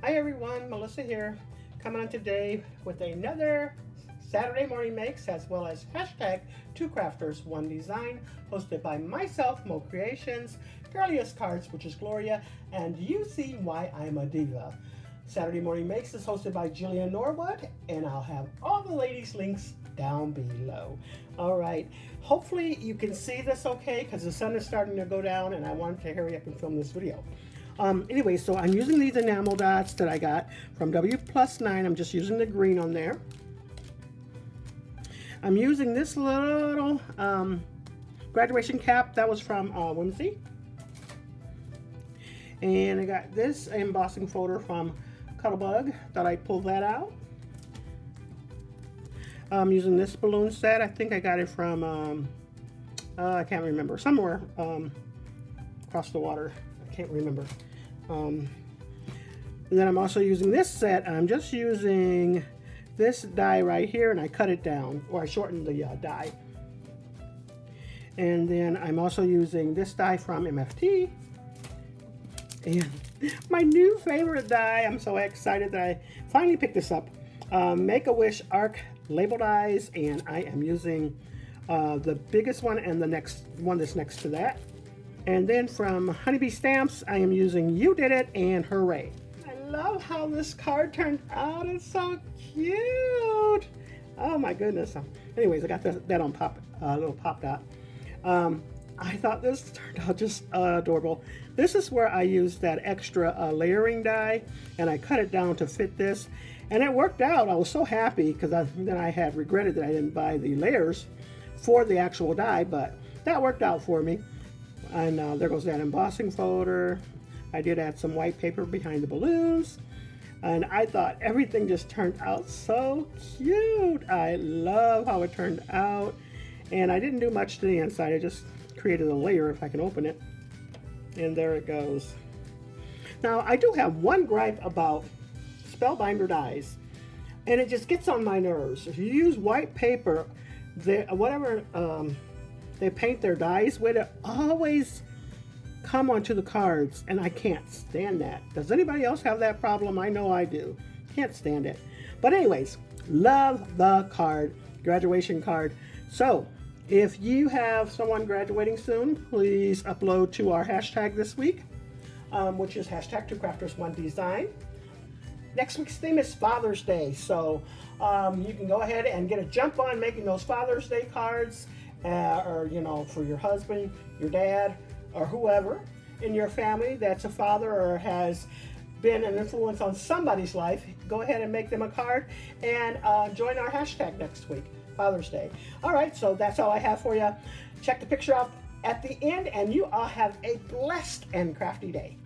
Hi everyone, Melissa here, coming on today with another Saturday morning makes as well as hashtag 2crafters1design, hosted by myself, Mo Creations, Girliest Cards, which is Gloria, and you see why I'm a diva. Saturday morning makes is hosted by Norwood, and I'll have all the ladies' links down below. All right, hopefully you can see this okay because the sun is starting to go down and I wanted to hurry up and film this video. Anyway, so I'm using these enamel dots that I got from W+9. I'm just using the green on there. I'm using this little graduation cap that was from Whimsy. And I got this embossing folder from Cuttlebug that I pulled that out. I'm using this balloon set. I think I got it from, I can't remember, somewhere across the water. I can't remember. And then I'm also using this set. I'm just using this die right here, and I cut it down, or I shortened the die. And then I'm also using this die from MFT. And my new favorite die, I'm so excited that I finally picked this up. Make-A-Wish Arc label dies, and I am using the biggest one and the next one that's next to that. And then from Honeybee Stamps, I am using You Did It and Hooray. I love how this card turned out. It's so cute. Oh my goodness. Anyways, I got that on little pop dot. I thought this turned out just adorable. This is where I used that extra layering die, and I cut it down to fit this. And it worked out. I was so happy because then I had regretted that I didn't buy the layers for the actual die, but that worked out for me. And there goes that embossing folder. I did add some white paper behind the balloons. And I thought everything just turned out so cute. I love how it turned out. And I didn't do much to the inside. I just created a layer if I can open it. And there it goes. Now, I do have one gripe about Spellbinder dies. And it just gets on my nerves. If you use white paper, whatever they paint their dies with, it always come onto the cards, and I can't stand that. Does anybody else have that problem? I know I do. Can't stand it. But anyways, love the card, graduation card. So if you have someone graduating soon, please upload to our hashtag this week, which is hashtag 2crafters1design. Next week's theme is Father's Day, so you can go ahead and get a jump on making those Father's Day cards, or you know, for your husband, your dad, or whoever in your family that's a father or has been an influence on somebody's life. Go ahead and make them a card and join our hashtag next week, Father's Day. All right, so that's all I have for you. Check the picture out at the end, and you all have a blessed and crafty day.